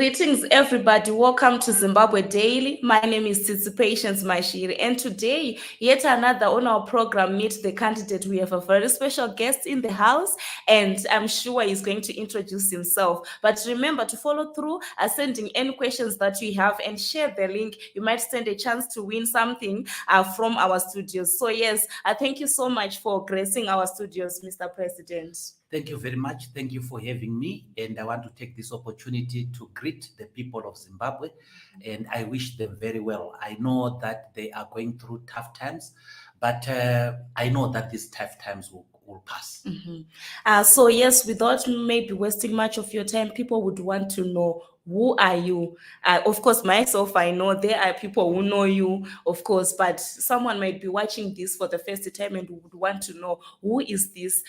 Greetings, everybody. Welcome to Zimbabwe Daily. My name is Tsitsi Mashiri, and today, yet another on our program, Meet the Candidate. We have a very special guest in the house, and I'm sure he's going to introduce himself. But remember to follow through, sending any questions that you have, and share the link. You might stand a chance to win something from our studios. So yes, thank you so much for gracing our studios, Mr. President. Thank you very much. Thank you for having me. And I want to take this opportunity to greet the people of Zimbabwe, and I wish them very well. I know that they are going through tough times, but I know that these tough times will pass. So yes, without maybe wasting much of your time, people would want to know, who are you? Of course, myself, I know there are people who know you, of course, but someone might be watching this for the first time and would want to know, who is this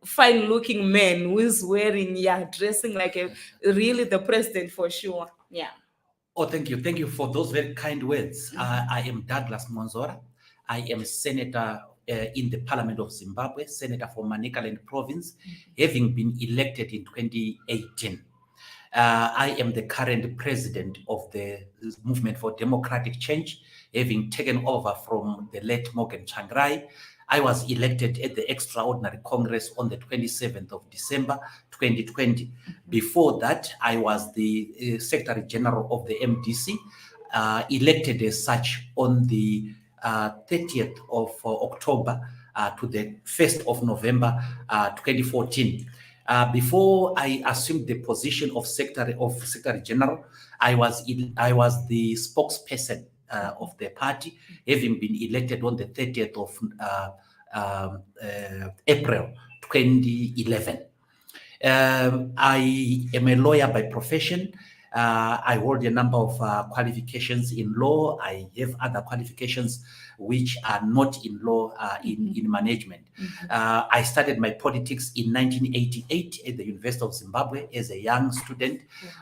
fine-looking man who is wearing, dressing like really the president for sure. Yeah. Oh, thank you. Thank you for those very kind words. I am Douglas Mwonzora. I am a senator in the Parliament of Zimbabwe, senator for Manicaland province, having been elected in 2018. I am the current president of the Movement for Democratic Change, having taken over from the late Morgan Tsvangirai. I was elected at the Extraordinary Congress on the 27th of December, 2020. Before that, I was the Secretary General of the MDC, elected as such on the 30th of October to the 1st of November, 2014. Before I assumed the position of Secretary General, I was the spokesperson of the party, having been elected on the 30th of April 2011. I am a lawyer by profession. I hold a number of qualifications in law. I have other qualifications which are not in law, in management. I started my politics in 1988 at the University of Zimbabwe as a young student,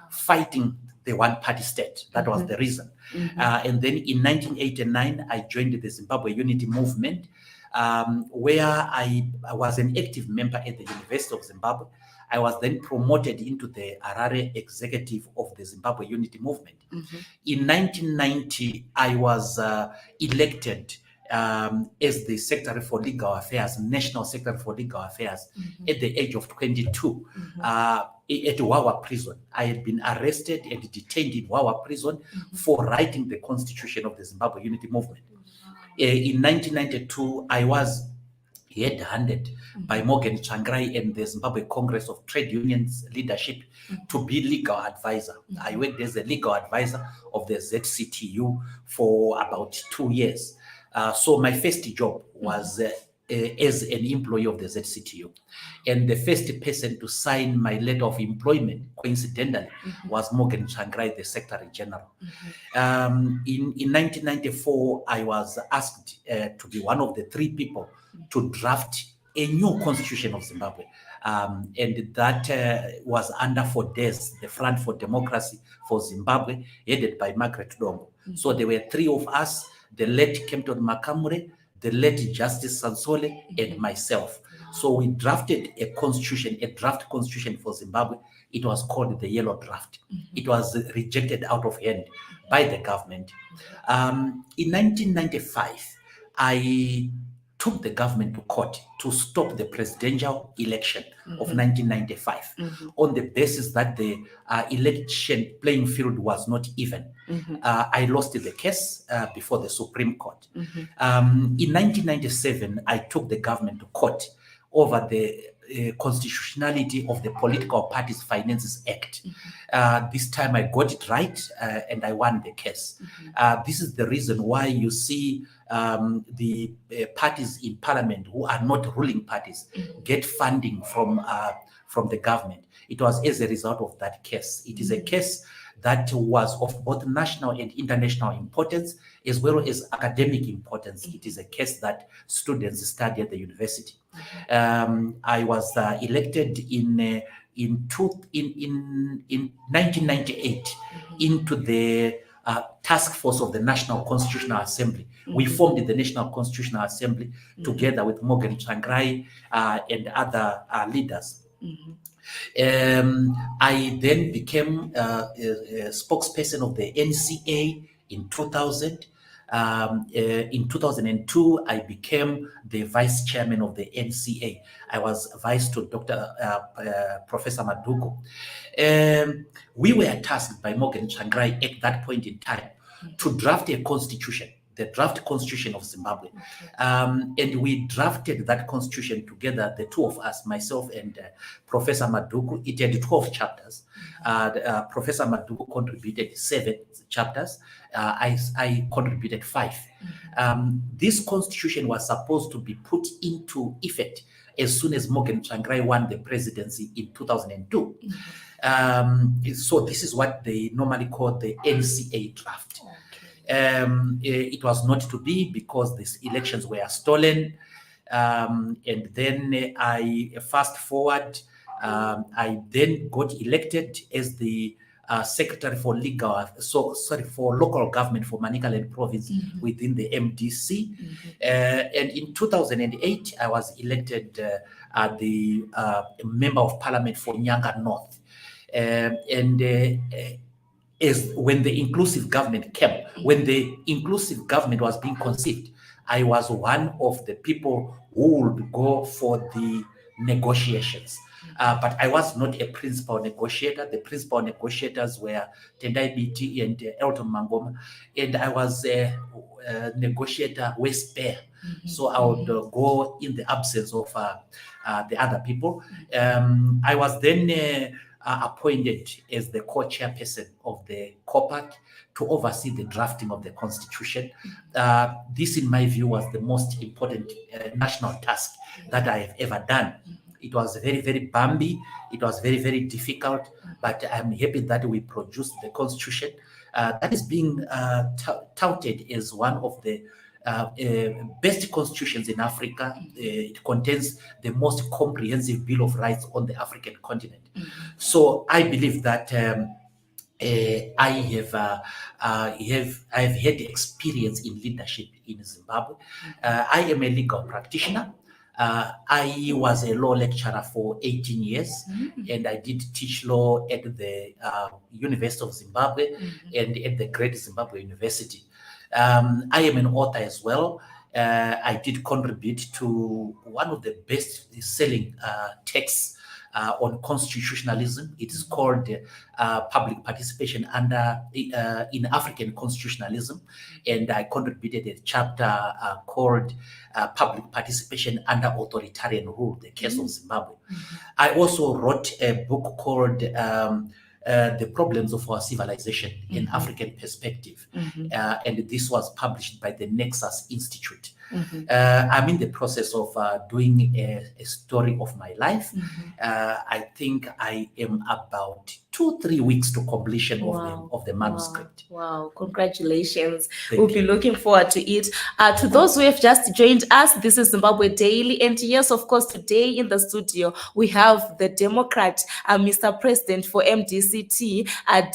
fighting the one-party state. That was the reason. And then in 1989, I joined the Zimbabwe Unity Movement, where I was an active member at the University of Zimbabwe. I was then promoted into the Harare executive of the Zimbabwe Unity Movement. In 1990, I was elected as the Secretary for Legal Affairs, National Secretary for Legal Affairs, at the age of 22 at Wawa Prison. I had been arrested and detained in Wawa Prison for writing the constitution of the Zimbabwe Unity Movement. In 1992, I was headhunted by Morgan Tsvangirai and the Zimbabwe Congress of Trade Unions leadership to be legal advisor. I worked as a legal advisor of the ZCTU for about 2 years. So my first job was as an employee of the ZCTU. And the first person to sign my letter of employment, coincidentally, was Morgan Tsvangirai, the Secretary General. In 1994, I was asked to be one of the 3 people to draft a new constitution of Zimbabwe. And that was under FODEZ, the Front for Democracy for Zimbabwe, headed by Margaret Dongo. So there were 3 of us, the late Kempton Makamure, the late Justice Sansole, and myself. So we drafted a constitution, a draft constitution for Zimbabwe. It was called the Yellow Draft. It was rejected out of hand by the government. In 1995, I took the government to court to stop the presidential election of 1995 on the basis that the election playing field was not even. I lost the case before the Supreme Court. In 1997, I took the government to court over the constitutionality of the Political Parties Finances Act. This time I got it right and I won the case. This is the reason why you see the parties in parliament who are not ruling parties get funding from the government. It was as a result of that case. It is a case that was of both national and international importance, as well as academic importance. It is a case that students study at the university. I was elected in 1998 into the task force of the National Constitutional Assembly. We formed the National Constitutional Assembly together with Morgan Tsvangirai and other leaders. I then became a spokesperson of the NCA in 2000. In 2002, I became the vice chairman of the NCA. I was vice to Professor Maduku. We were tasked by Morgan Tsvangirai at that point in time to draft a constitution, the draft constitution of Zimbabwe. And we drafted that constitution together, the two of us, myself and Professor Maduku. It had 12 chapters. Professor Maduku contributed 7 chapters. I contributed 5. This constitution was supposed to be put into effect as soon as Morgan Tsvangirai won the presidency in 2002. So this is what they normally call the NCA draft. It was not to be because these elections were stolen. And then I fast forward, I then got elected as the secretary for for local government for Manicaland province within the MDC. And in 2008, I was elected the member of parliament for Nyanga North. As when the inclusive government came, when the inclusive government was being conceived, I was one of the people who would go for the negotiations. But I was not a principal negotiator. The principal negotiators were Tendai BT and Elton Mangoma, and I was a negotiator with spare. So I would go in the absence of the other people. I was then appointed as the co-chairperson of the COPAC to oversee the drafting of the constitution. This, in my view, was the most important national task that I have ever done. It was very, very bumpy. It was very, very difficult, but I'm happy that we produced the constitution that is being touted as one of the best constitutions in Africa. It contains the most comprehensive Bill of Rights on the African continent. So I believe that I have had experience in leadership in Zimbabwe. I am a legal practitioner. I was a law lecturer for 18 years, and I did teach law at the University of Zimbabwe and at the Great Zimbabwe University. I am an author as well. I did contribute to one of the best-selling texts on constitutionalism. It is called Public Participation in African Constitutionalism, and I contributed a chapter called Public Participation Under Authoritarian Rule, the Case of Zimbabwe. I also wrote a book called The Problems of Our Civilization in African Perspective, and this was published by the Nexus Institute. I'm in the process of doing a story of my life. I think I am about 2-3 weeks to completion of the manuscript. Wow, congratulations. Thank We'll you. be looking forward to it. To those who have just joined us, this is Zimbabwe Daily. And yes, of course, today in the studio, we have the Democrat, Mr. President for MDCT,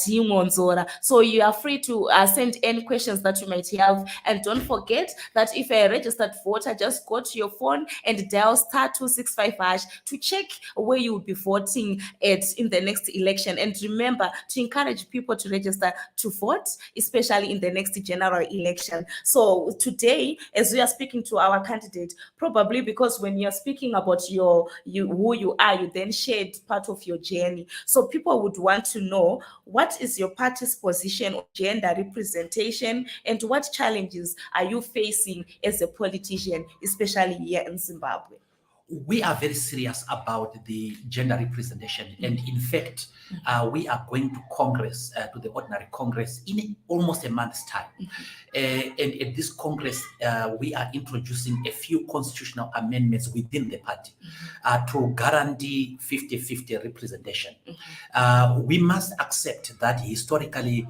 D. Mwonzora. So you are free to send any questions that you might have. And don't forget that if you're a registered voter, just go to your phone and dial *265# to check where you will be voting at in the next election. And remember to encourage people to register to vote, especially in the next general election. So today, as we are speaking to our candidate, probably because when you're speaking about who you are, you then shared part of your journey. So people would want to know, what is your party's position on gender representation, and what challenges are you facing as a politician, especially here in Zimbabwe? We are very serious about the gender representation, and in fact, we are going to Congress, to the Ordinary Congress, in almost a month's time. And at this Congress, we are introducing a few constitutional amendments within the party to guarantee 50-50 representation. We must accept that historically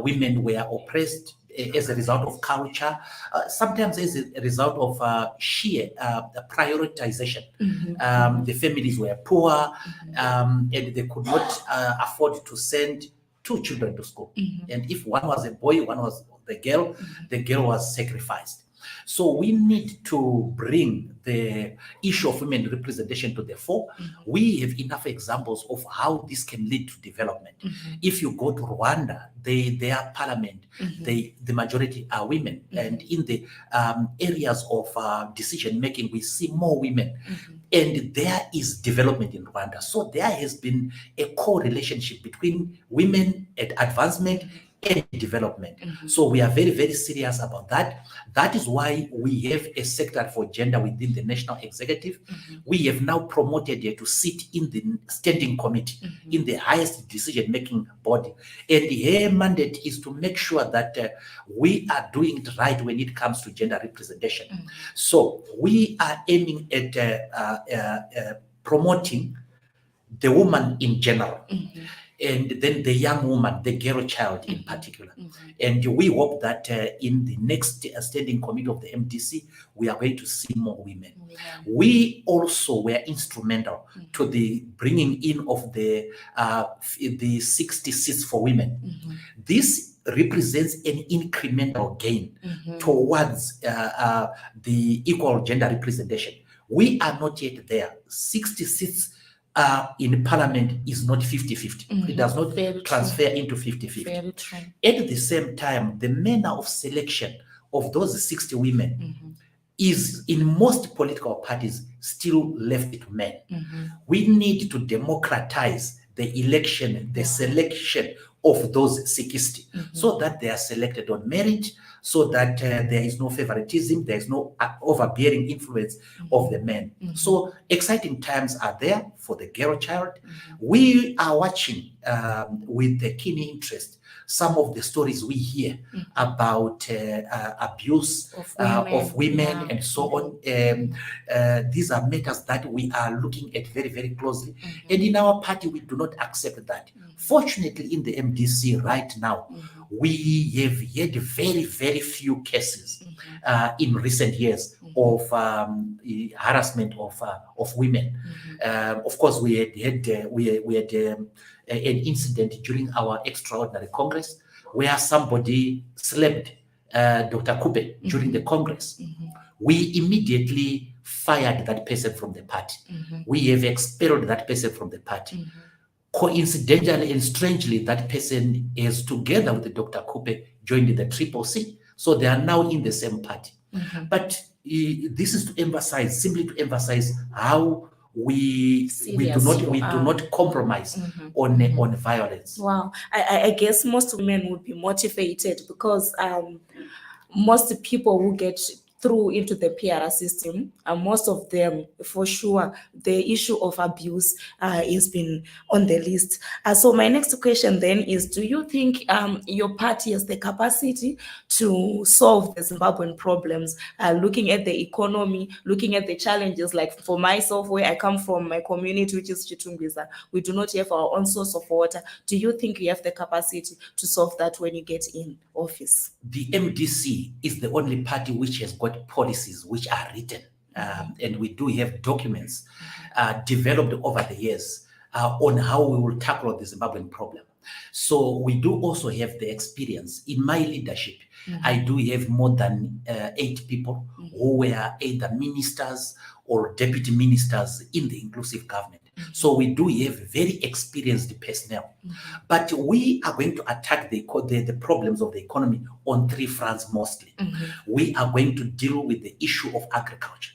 women were oppressed as a result of culture, sometimes as a result of sheer prioritization. The families were poor, and they could not afford to send 2 children to school. And if one was a boy, one was the girl was sacrificed. So we need to bring the issue of women representation to the fore. We have enough examples of how this can lead to development. If you go to Rwanda, their parliament, the majority are women. And in the areas of decision making, we see more women. And there is development in Rwanda. So there has been a correlationship between women and advancement and development. So we are very, very serious about that. That is why we have a secretary for gender within the national executive. We have now promoted her to sit in the standing committee, in the highest decision-making body. And her mandate is to make sure that we are doing it right when it comes to gender representation. So we are aiming at promoting the woman in general. And then the young woman, the girl child in particular. And we hope that in the next standing committee of the MDC, we are going to see more women. We also were instrumental to the bringing in of the 60 seats for women. This represents an incremental gain towards the equal gender representation. We are not yet there. 60 seats in parliament is not 50-50. It does not transfer into 50-50. At the same time, the manner of selection of those 60 women is in most political parties still left to men. We need to democratize the election, the selection of those 60 so that they are selected on merit, so that there is no favoritism, there is no overbearing influence of the men. So exciting times are there for the girl child. We are watching with a keen interest some of the stories we hear about abuse of women and so on. These are matters that we are looking at very, very closely. And in our party, we do not accept that. Fortunately, in the MDC right now, we have had very, very few cases in recent years of harassment of women. Of course, we had an incident during our extraordinary Congress where somebody slapped Dr. Kube during the Congress. We immediately fired that person from the party. We have expelled that person from the party. Coincidentally and strangely, that person is together with Dr. Kube joined the Triple C. So they are now in the same party. But this is to emphasize, simply to emphasize how we do not compromise on violence. Wow. I guess most women would be motivated because most people who get through into the PR system, most of them, for sure, the issue of abuse has been on the list. So my next question then is, do you think your party has the capacity to solve the Zimbabwean problems, looking at the economy, looking at the challenges? Like for myself, where I come from, my community, which is Chitungwiza, we do not have our own source of water. Do you think you have the capacity to solve that when you get in office? The MDC is the only party which has got policies which are written, and we do have documents developed over the years on how we will tackle the Zimbabwean problem. So we do also have the experience. In my leadership, I do have more than 8 people who were either ministers or deputy ministers in the inclusive government. So we do have very experienced personnel. But we are going to attack the problems of the economy on 3 fronts mostly. We are going to deal with the issue of agriculture.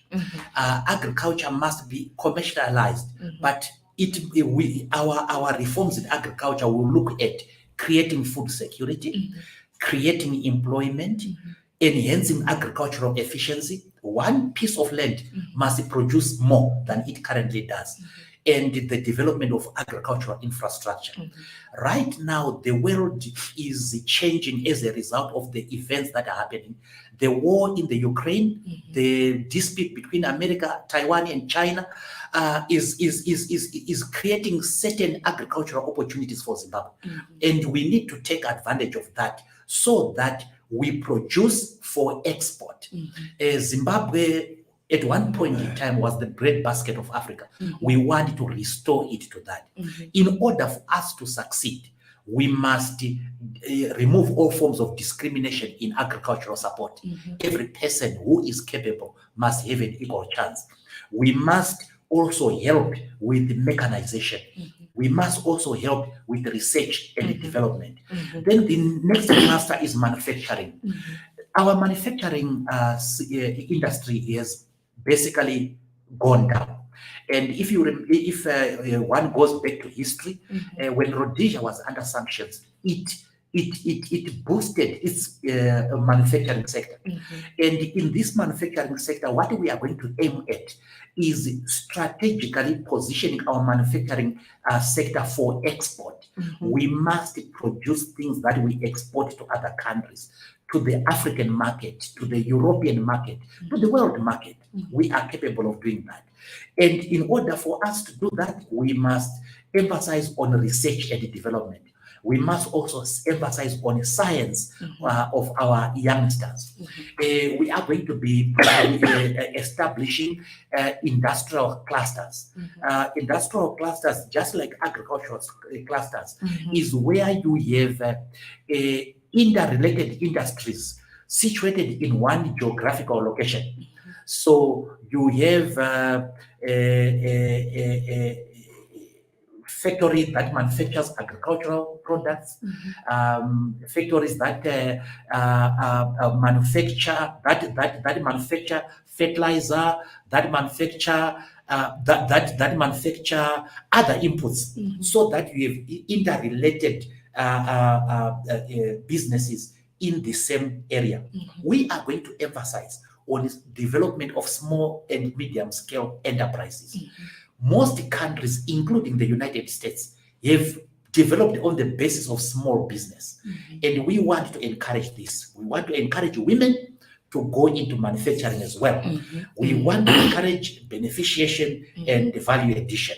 Agriculture must be commercialized, but our reforms in agriculture will look at creating food security, creating employment, enhancing agricultural efficiency. One piece of land must produce more than it currently does. And the development of agricultural infrastructure. Right now, the world is changing as a result of the events that are happening. The war in the Ukraine, the dispute between America, Taiwan, and China is creating certain agricultural opportunities for Zimbabwe. And we need to take advantage of that so that we produce for export. Zimbabwe, at one point in time, was the breadbasket of Africa. We want to restore it to that. In order for us to succeed, we must remove all forms of discrimination in agricultural support. Every person who is capable must have an equal chance. We must also help with mechanization. We must also help with research and development. Then the next cluster is manufacturing. Our manufacturing industry has basically gone down. And if one goes back to history, when Rhodesia was under sanctions, it boosted its manufacturing sector. And in this manufacturing sector, what we are going to aim at is strategically positioning our manufacturing sector for export. We must produce things that we export to other countries, to the African market, to the European market, to the world market. We are capable of doing that. And in order for us to do that, we must emphasize on research and development. We must also emphasize on science of our youngsters. We are going to be establishing industrial clusters. Industrial clusters, just like agricultural clusters, is where you have interrelated industries situated in one geographical location. So you have factory that manufactures agricultural products, factories that manufacture fertilizer, that manufacture other inputs, so that you have interrelated businesses in the same area. We are going to emphasize on the development of small and medium scale enterprises. Most countries, including the United States, have developed on the basis of small business. And we want to encourage this. We want to encourage women to go into manufacturing as well. We want to encourage beneficiation and value addition.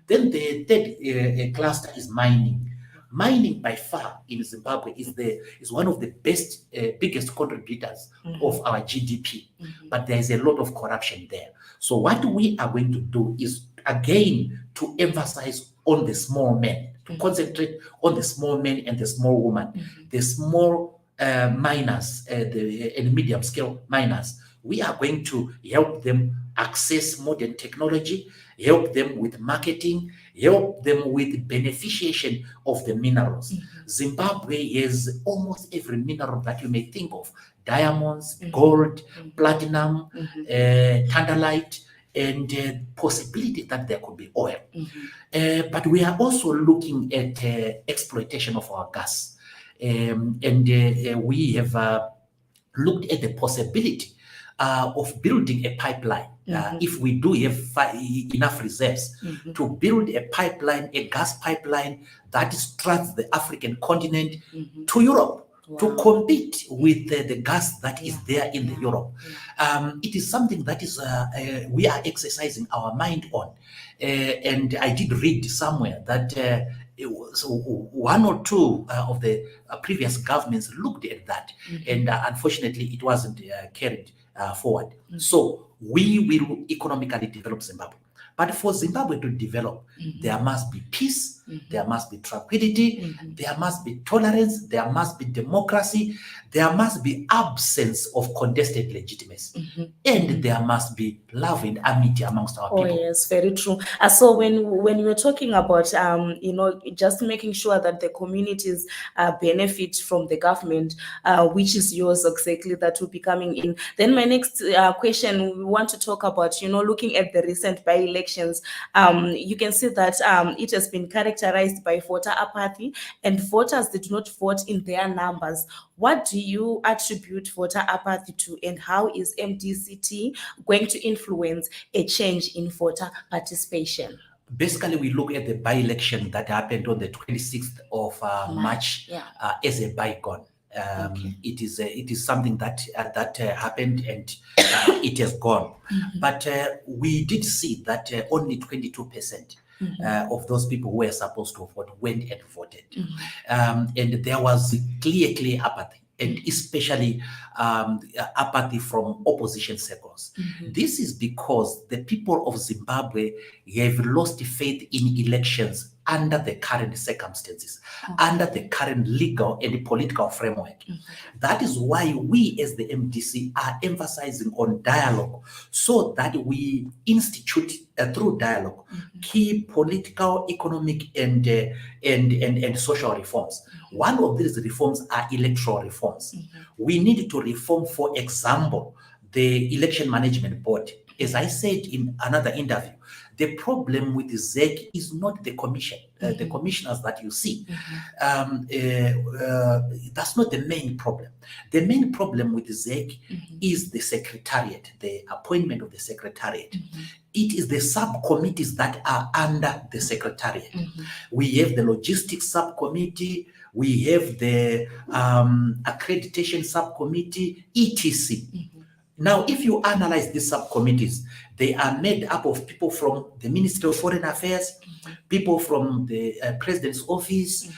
Then the third cluster is mining. Mining by far in Zimbabwe is one of the biggest contributors of our GDP, but there is a lot of corruption there. So what we are going to do is again to emphasize on the small men, to concentrate on the small men and the small women, the small miners and medium scale miners. We are going to help them access modern technology, help them with marketing, help them with beneficiation of the minerals. Zimbabwe has almost every mineral that you may think of: diamonds, gold, platinum, tantalite, and possibility that there could be oil. But we are also looking at exploitation of our gas. We have looked at the possibility of building a pipeline. If we do have enough reserves, to build a pipeline, a gas pipeline that struts the African continent to Europe. To compete with the gas that is there in the Europe. It is something that is we are exercising our mind on. And I did read somewhere that one or two of the previous governments looked at that, and unfortunately it wasn't carried forward. So we will economically develop Zimbabwe. But for Zimbabwe to develop, there must be peace, there must be tranquility, there must be tolerance, there must be democracy, there must be absence of contested legitimacy, and there must be love and amity amongst our people. Oh yes, very true. So when you were talking about just making sure that the communities benefit from the government, which is yours exactly, that will be coming in. Then my next question, we want to talk about looking at the recent by-elections. You can see that it has been characterized by voter apathy, and voters did not vote in their numbers. What do you attribute voter apathy to, and how is MDCT going to influence a change in voter participation? Basically, we look at the by-election that happened on the 26th of March as a bygone. It is something that happened, and it has gone. But we did see that only 22% of those people who were supposed to vote went and voted. And there was clear apathy, and especially apathy from opposition circles. This is because the people of Zimbabwe have lost faith in elections under the current circumstances, under the current legal and political framework. That is why we as the MDC are emphasizing on dialogue, so that we institute through dialogue key political, economic, and social reforms. One of these reforms are electoral reforms. We need to reform, for example, the Election Management Board. As I said in another interview, the problem with the ZEC is not the commission, the commissioners that you see. That's not the main problem. The main problem with the ZEC is the secretariat, the appointment of the secretariat. It is the subcommittees that are under the secretariat. We have the logistics subcommittee, we have the accreditation subcommittee, etc. Now, if you analyze these subcommittees, they are made up of people from the Ministry of Foreign Affairs, people from the President's Office,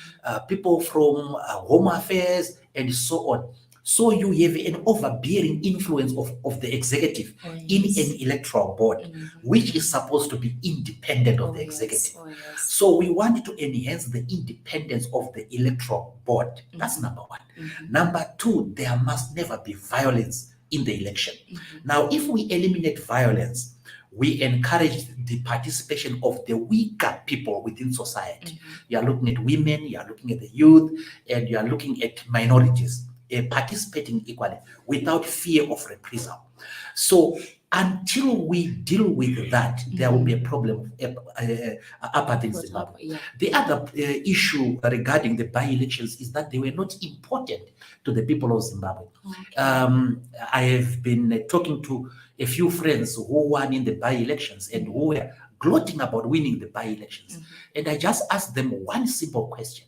people from Home Affairs, and so on. So you have an overbearing influence of the executive in an electoral board, which is supposed to be independent of the executive. So we want to enhance the independence of the electoral board. That's number one. Number two, there must never be violence in the election. Now, if we eliminate violence, we encourage the participation of the weaker people within society. You are looking at women, you are looking at the youth, and you are looking at minorities participating equally without fear of reprisal. So until we deal with that, there will be a problem up in Zimbabwe. The other issue regarding the by-elections is that they were not important to the people of Zimbabwe. I have been talking to a few friends who won in the by-elections and who were gloating about winning the by-elections. And I just asked them one simple question.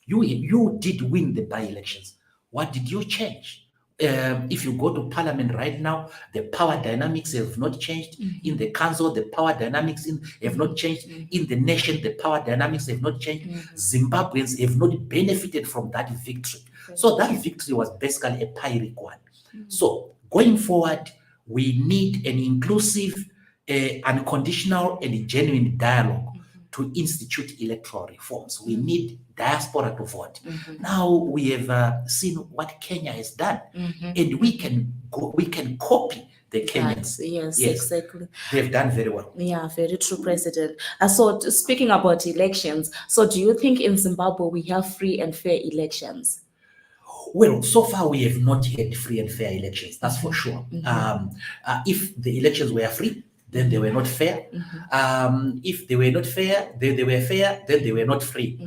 You did win the by-elections. What did you change? If you go to parliament right now, the power dynamics have not changed. In the council, the power dynamics have not changed. In the nation, the power dynamics have not changed. Zimbabweans have not benefited from that victory. So that victory was basically a Pyrrhic one. So going forward, we need an inclusive, unconditional, and genuine dialogue to institute electoral reforms. We need diaspora to vote. Now we have seen what Kenya has done, and we can copy the Kenyans. Yes, exactly. They've done very well. Yeah, very true, President. So speaking about elections, so do you think in Zimbabwe we have free and fair elections? Well, so far we have not had free and fair elections, that's for sure. If the elections were free, then they were not fair. If they were not fair, then they were fair, then they were not free.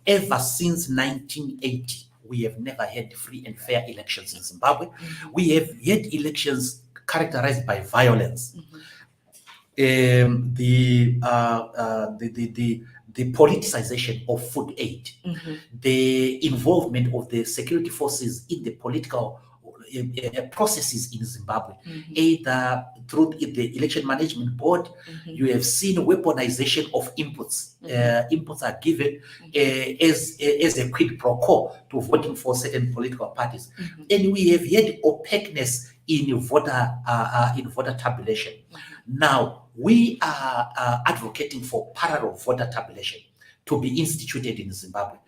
Ever since 1980, we have never had free and fair elections in Zimbabwe. We have had elections characterized by violence. The politicization of food aid, the involvement of the security forces in the political processes in Zimbabwe, either through the Election Management Board. You have seen weaponization of inputs. Inputs are given as a quid pro quo to voting for certain political parties, and we have had opaqueness in voter tabulation. Now we are advocating for parallel voter tabulation to be instituted in Zimbabwe.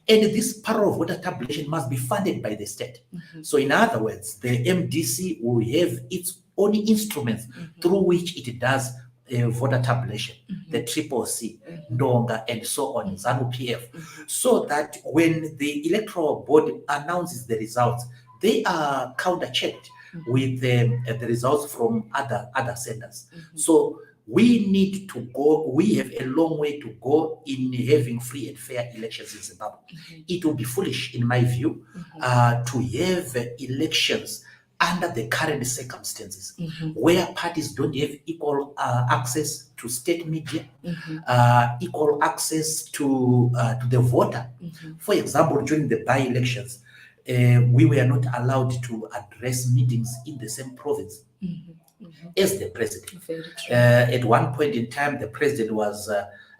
And this parallel voter tabulation must be funded by the state. So in other words, the MDC will have its own instruments through which it does voter tabulation, the Triple C, Ndonga, and so on, ZANU-PF, so that when the electoral board announces the results, they are counter-checked with the results from other centers. So we need to go, we have a long way to go in having free and fair elections in Zimbabwe. It will be foolish, in my view, to have elections under the current circumstances, where parties don't have equal access to state media, equal access to the voter. For example, during the by-elections, we were not allowed to address meetings in the same province as the president. At one point in time, the president was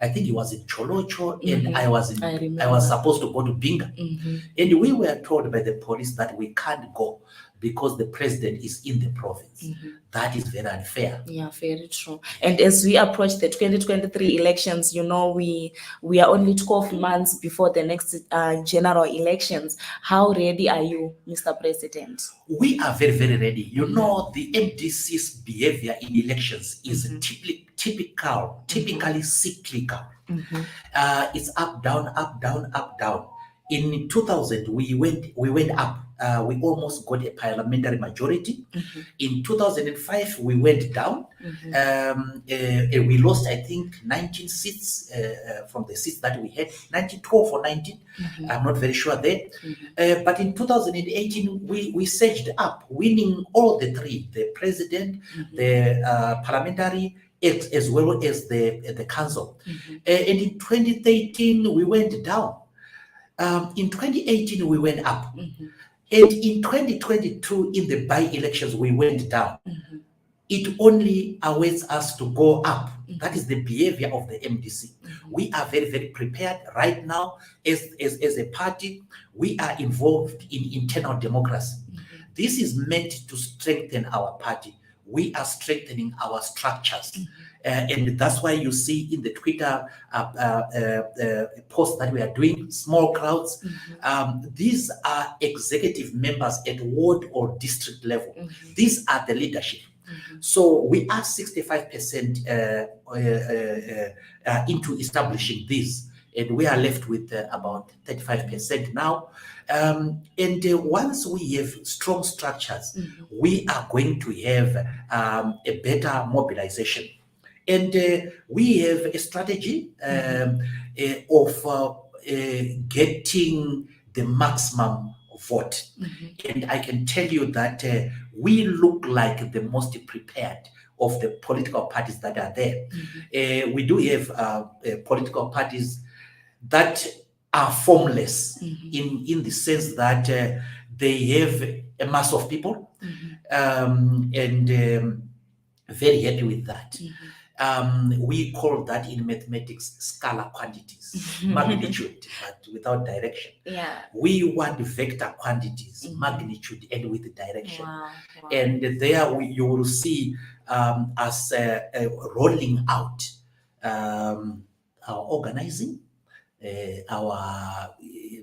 I think it was in Cholocho, and Mhm. I was I supposed to go to Binga. Mhm. And we were told by the police that we can't go because the president is in the province. Mhm. That is very unfair. Yeah, very true. And as we approach the 2023 elections, we are only 12 months before the next general elections. How ready are you, Mr. President? We are very, very ready. You know, the MDC's behavior in elections is typically cyclical. It's up, down, up, down, up, down. In 2000, we went up. We almost got a parliamentary majority. In 2005, we went down. We lost, I think, 19 seats from the seats that we had, 12 or 19. I'm not very sure there. But in 2018, we surged up, winning all the three: the president, the parliamentary, as well as the council. And in 2013, we went down. In 2018, we went up. And in 2022, in the by-elections, we went down. It only awaits us to go up. That is the behavior of the MDC. We are very, very prepared right now as a party. We are involved in internal democracy. This is meant to strengthen our party. We are strengthening our structures. And that's why you see in the Twitter posts that we are doing, small crowds. These are executive members at ward or district level. These are the leadership. So we are 65% into establishing this, and we are left with about 35% now. And once we have strong structures, we are going to have a better mobilization. And we have a strategy of getting the maximum vote. And I can tell you that we look like the most prepared of the political parties that are there. We do have political parties that are formless in the sense that they have a mass of people, and very happy with that. We call that in mathematics scalar quantities, magnitude, but without direction. Yeah. We want vector quantities, magnitude, and with direction. Wow. And there you will see us rolling out our organizing, our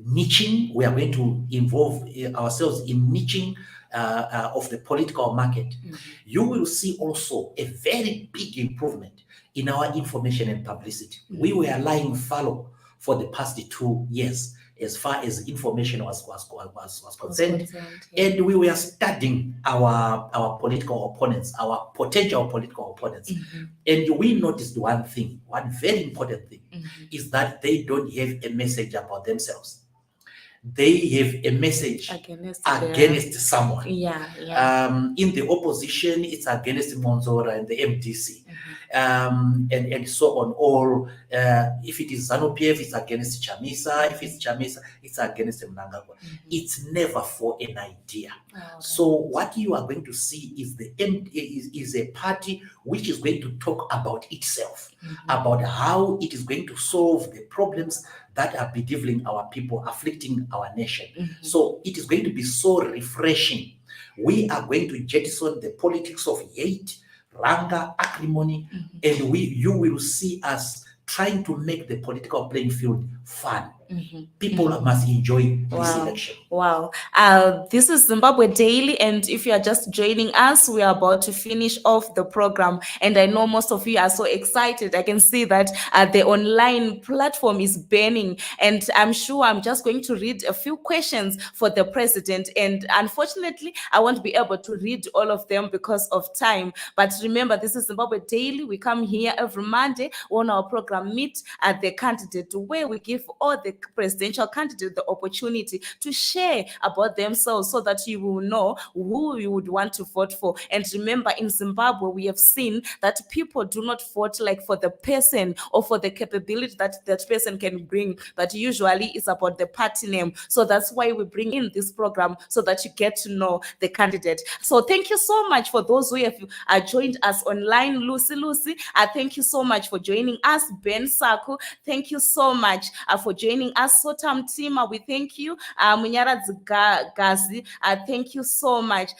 niching. We are going to involve ourselves in niching of the political market. You will see also a very big improvement in our information and publicity. We were lying fallow for the past 2 years as far as information was concerned. And we were studying our political opponents, our potential political opponents. And we noticed one thing, one very important thing, is that they don't have a message about themselves. They have a message against someone. In the opposition, it's against Mwonzora and the MDC. And so on. Or if it is ZANU-PF, it's against Chamisa. If it's Chamisa, it's against Mnangagwa. It's never for an idea. So what you are going to see is a party which is going to talk about itself, about how it is going to solve the problems that are bedeviling our people, afflicting our nation. So it is going to be so refreshing. We are going to jettison the politics of hate, rancor, acrimony, and you will see us trying to make the political playing field fun. People must enjoy this election. Wow. This is Zimbabwe Daily, and if you are just joining us, we are about to finish off the program, and I know most of you are so excited. I can see that the online platform is burning, and I'm sure I'm just going to read a few questions for the president, and unfortunately, I won't be able to read all of them because of time. But remember, this is Zimbabwe Daily. We come here every Monday on our program Meet at the Candidate, where we give all the presidential candidate the opportunity to share about themselves so that you will know who you would want to vote for. And remember, in Zimbabwe, we have seen that people do not vote like for the person or for the capability that that person can bring, but usually it's about the party name. So that's why we bring in this program so that you get to know the candidate. So thank you so much for those who have joined us online. Lucy, thank you so much for joining us. Ben Saku, thank you so much for joining us. Sotam Tima, we thank you. Munyara Gazi, thank you so much.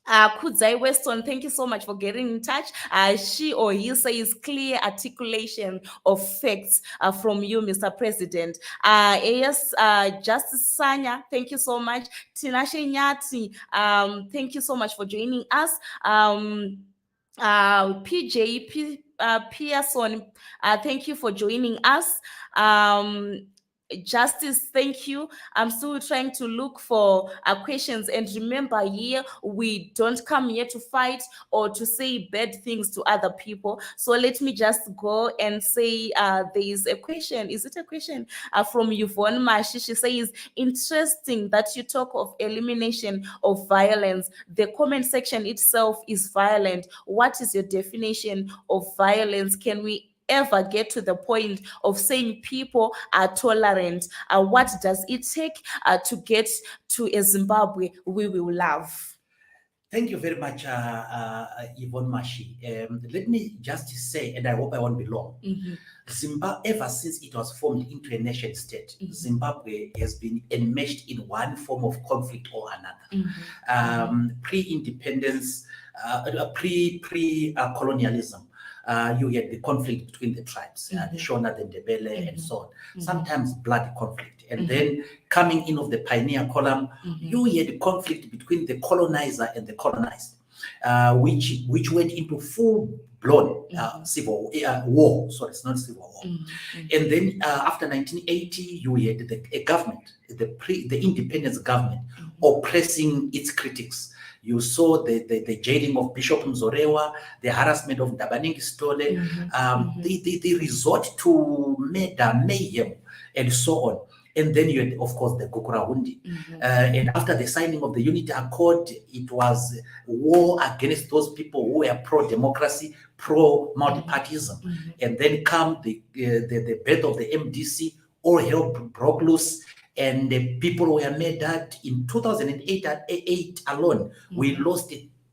Kudzai Weston, thank you so much for getting in touch. She or he says clear articulation of facts from you, Mr. President. Yes, Justice Sanya, thank you so much. Tinashe Nyati, thank you so much for joining us. PJ Pearson, thank you for joining us. Justice, thank you. I'm still trying to look for questions. And remember, here we don't come here to fight or to say bad things to other people. So let me just go and say there is a question. Is it a question from Yvonne Mashi? She says, interesting that you talk of elimination of violence. The comment section itself is violent. What is your definition of violence? Can we ever get to the point of saying people are tolerant? What does it take to get to a Zimbabwe we will love? Thank you very much, Yvonne Mashi. Let me just say, and I hope I won't be long. Zimbabwe, ever since it was formed into a nation state, Zimbabwe has been enmeshed in one form of conflict or another. Pre-independence, pre-colonialism. You had the conflict between the tribes, the Shona, the Ndebele, and so on. Sometimes bloody conflict. And then coming in of the pioneer column, you had conflict between the colonizer and the colonized, which went into full-blown civil war. Sorry, it's not civil war. And then after 1980, you had a government, the independence government, oppressing its critics. You saw the jailing of Bishop Mwonzora, the harassment of Ndabaningi Stole, the resort to murder, mayhem, and so on. And then you had, of course, the Gukurahundi. And after the signing of the Unity Accord, it was war against those people who were pro-democracy, pro-multipartyism. And then come the birth of the MDC, all hell broke loose. And the people were murdered in 2008 alone. We lost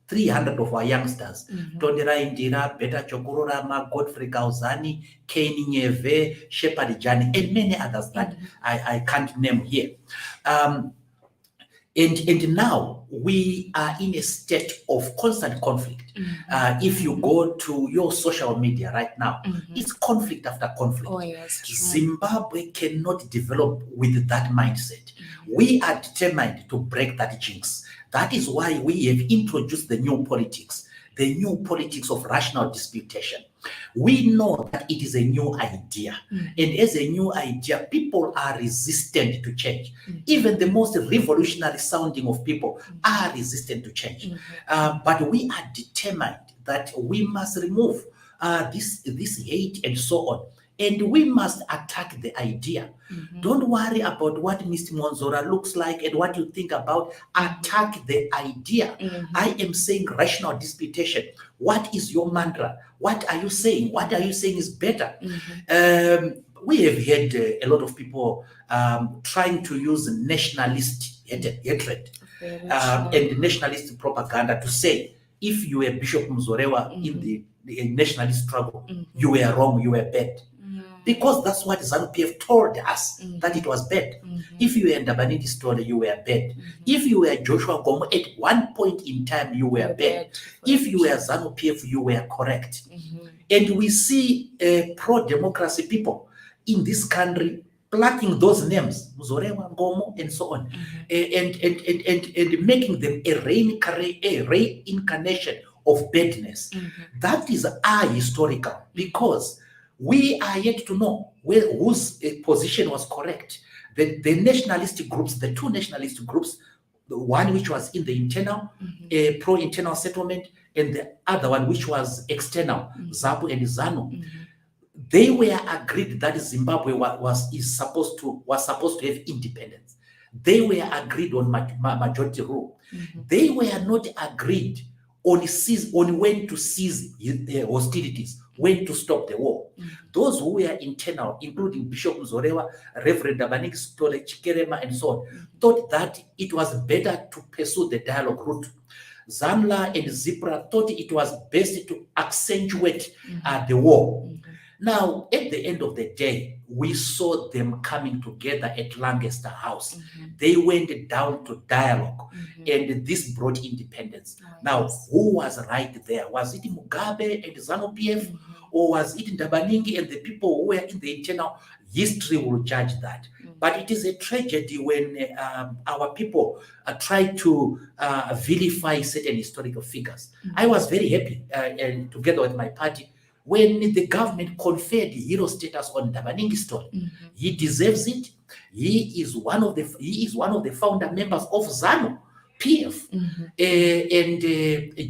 300 of our youngsters. Tondera Indira, Beta Chokurorama, Godfrey Kauzani, Kane Nyeve, Shepard Jani, and many others that I can't name here. And now we are in a state of constant conflict. If you go to your social media right now, it's conflict after conflict. Oh, yes, Zimbabwe cannot develop with that mindset. We are determined to break that jinx. That is why we have introduced the new politics of rational disputation. We know that it is a new idea. And as a new idea, people are resistant to change. Even the most revolutionary sounding of people are resistant to change. But we are determined that we must remove this hate and so on. And we must attack the idea. Don't worry about what Mr. Mwonzora looks like and what you think about. Attack the idea. I am saying rational disputation. What is your mantra? What are you saying? What are you saying is better? We have had a lot of people trying to use nationalist hatred and nationalist propaganda to say, if you were Bishop Mwonzora in the nationalist struggle, you were wrong, you were bad. Because that's what ZANU-PF told us, that it was bad. If you were Ndabaningi Stole, you were bad. If you were Joshua Gomo, at one point in time, you were bad. If you were ZANU-PF, you were correct. And we see pro-democracy people in this country plucking those names, Mwonzora, Gomo, and so on, and making them a reincarnation of badness. That is ahistorical, because we are yet to know whose position was correct. The nationalist groups, the two nationalist groups, the one which was in the internal, pro-internal settlement, and the other one which was external, ZAPU and ZANU. they were agreed that Zimbabwe was supposed to have independence. They were agreed on majority rule. They were not agreed on when to cease hostilities, when to stop the war. Those who were internal, including Bishop Mwonzora, Reverend Abanik Stole, Chikerema, and so on, thought that it was better to pursue the dialogue route. Zamla and Zipra thought it was best to accentuate the war. Now, at the end of the day, we saw them coming together at Lancaster House. They went down to dialogue, and this brought independence. Now, who was right there? Was it Mugabe and ZANU-PF, or was it Ndabaningi and the people who were in the internal? History will judge that. But it is a tragedy when our people try to vilify certain historical figures. I was very happy, and together with my party, when the government conferred hero status on Ndabaningi Stone. He deserves it. He is one of the founder members of ZANU-PF, and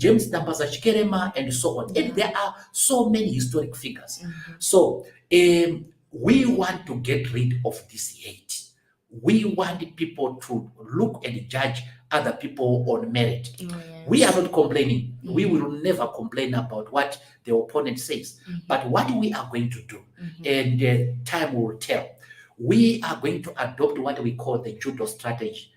James Dambaza Chikerema, and so on. And there are so many historic figures. So we want to get rid of this hate. We want people to look and judge other people on merit. We are not complaining. We will never complain about what the opponent says. But what we are going to do, and time will tell, we are going to adopt what we call the judo strategy.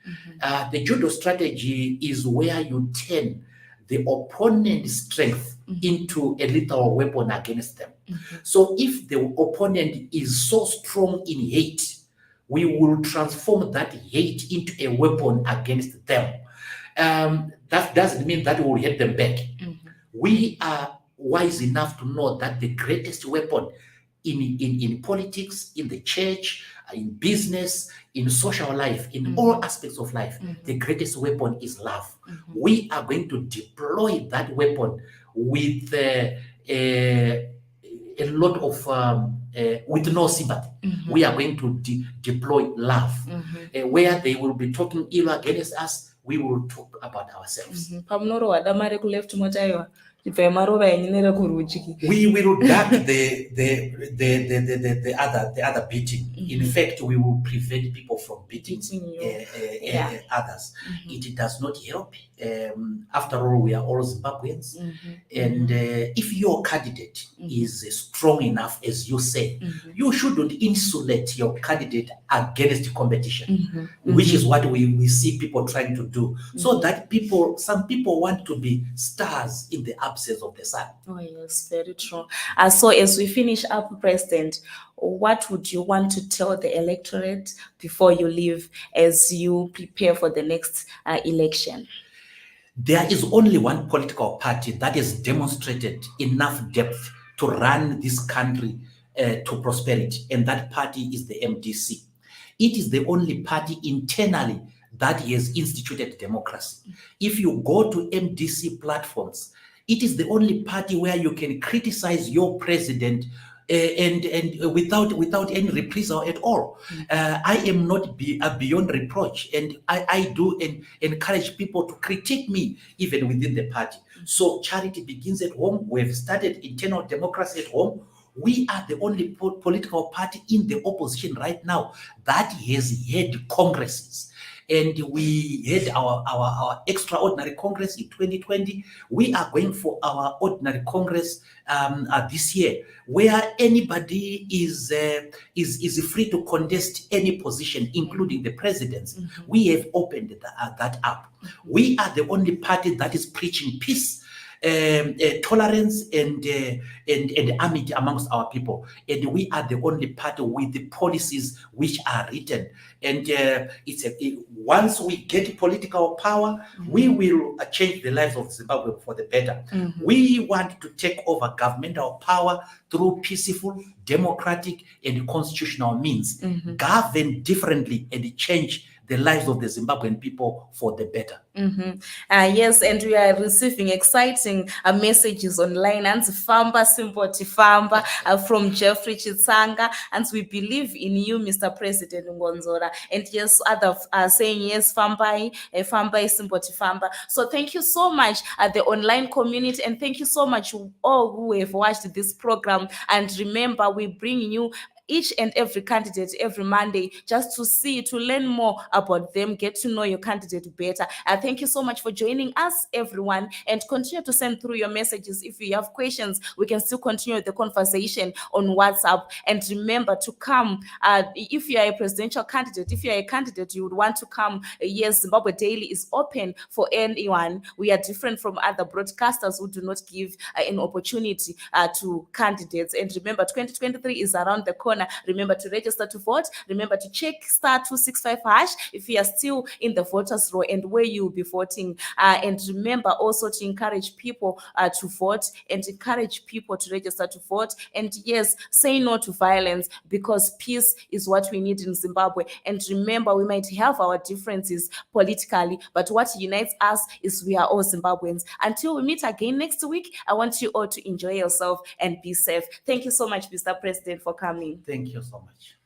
The judo strategy is where you turn the opponent's strength into a lethal weapon against them. So if the opponent is so strong in hate, we will transform that hate into a weapon against them. That doesn't mean that we will hit them back. We are wise enough to know that the greatest weapon in politics, in the church, in business, in social life, in all aspects of life, the greatest weapon is love. We are going to deploy that weapon with a lot of with no sympathy. We are going to deploy love. Where they will be talking ill against us, we will talk about ourselves. We will duck the other beating. In fact, we will prevent people from beating others. It does not help. After all, we are all Zimbabweans. And if your candidate is strong enough, as you say, you shouldn't insulate your candidate against competition, which is what we see people trying to do. So that some people want to be stars in the absence of the sun. Oh yes, very true. So as we finish up, President, what would you want to tell the electorate before you leave as you prepare for the next election? There is only one political party that has demonstrated enough depth to run this country to prosperity, and that party is the MDC. It is the only party internally that has instituted democracy. If you go to MDC platforms, it is the only party where you can criticize your president and without any reprisal at all. I am not beyond reproach, and I do encourage people to critique me even within the party. So charity begins at home. We have started internal democracy at home. We are the only political party in the opposition right now that has had congresses. And we had our extraordinary Congress in 2020. We are going for our ordinary Congress this year, where anybody is free to contest any position, including the president's. We have opened that up. We are the only party that is preaching peace, tolerance, and amity amongst our people, and we are the only party with the policies which are written. And once we get political power, we will change the lives of Zimbabwe for the better. We want to take over governmental power through peaceful, democratic, and constitutional means, govern differently, and change the lives of the Zimbabwean people for the better. Yes, and we are receiving exciting messages online. And Famba Simpoti Famba from Jeffrey Chitsanga, and we believe in you, Mr. President Mwonzora. And yes, others are saying yes, Fambai, Fambai Simpoti Famba. So thank you so much, the online community, and thank you so much all who have watched this program. And remember, we bring you each and every candidate every Monday, just to learn more about them, get to know your candidate better. Thank you so much for joining us, everyone, and continue to send through your messages. If you have questions, we can still continue the conversation on WhatsApp. And remember to come, if you are a presidential candidate, if you are a candidate, you would want to come. Yes, Zimbabwe Daily is open for anyone. We are different from other broadcasters who do not give an opportunity to candidates. And remember, 2023 is around the corner. Remember to register to vote. Remember to check *265# if you are still in the voters row and where you will be voting. And remember also to encourage people to vote and encourage people to register to vote. And yes, say no to violence, because peace is what we need in Zimbabwe. And remember, we might have our differences politically, but what unites us is we are all Zimbabweans. Until we meet again next week, I want you all to enjoy yourself and be safe. Thank you so much, Mr. President, for coming. Thank you so much.